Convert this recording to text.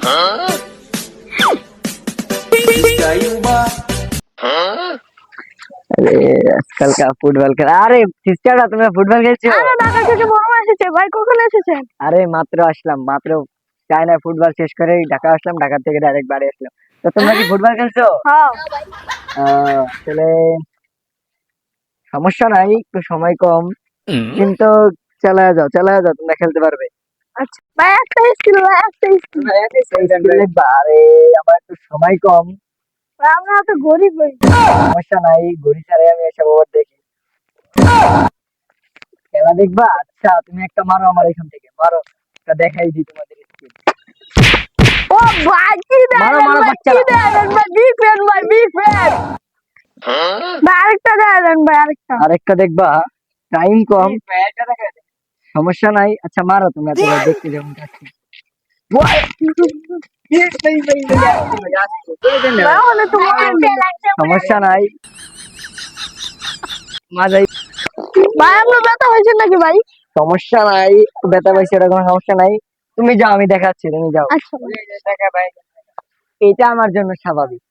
अरे आजकल का फुटबल খেলা আরে সিস্টাররা তুমি ফুটবল খেলছো? আরে ঢাকা থেকে বড় এসেছে ভাই, কখন এসেছেন? আরে মাত্র আসলাম, মাত্র চায়না ফুটবল শেষ করে ঢাকা আসলাম, ঢাকা থেকে ডাইরেক্ট বাড়ি আসলাম। তো তোমরা কি ফুটবল খেলছো? হ্যাঁ। আসলে সমস্যা নাই, একটু সময় কম, কিন্তু চালায় যাও, তোমরা খেলতে পারবে। আচ্ছা ভাই, একটা স্কিল ভাই, একটা স্কিল। আরে আমার একটু সময় কম, আমরা তো গরিব ভাই। সমস্যা নাই, ঘড়ি ছাড়াই আমি এসব ওভার দেখি। খেলা দেখবা? আচ্ছা তুমি একটা মারো, আমার এখান থেকে মারো, একটা দেখাই দিই তোমাদের স্কিল। ও ভাই, কি মারো দেন মারো ভাই, কি বাচ্চারা। দেন ভাই, বিগ ফ্যান ভাই, বিগ ফ্যান। ভাই আরেকটা দেন ভাই, আরেকটা। আরেকটা দেখবা? টাইম কম, সমস্যা নাই। আচ্ছা মারো তোমরা, তোমরা দেখতে যেমন যাচ্ছে। ভাই ওনে তো লাগছে লাগছে সমস্যা নাই, মাঝাই। ভাই, আপনার ব্যথা হয়েছে নাকি ভাই? সমস্যা নাই, ব্যথা পাইছে, এরকম সমস্যা নাই। তুমি যাও, আমি দেখাচ্ছি, তুমি যাও। আচ্ছা ভাই। এটা আমার জন্য স্বাভাবিক।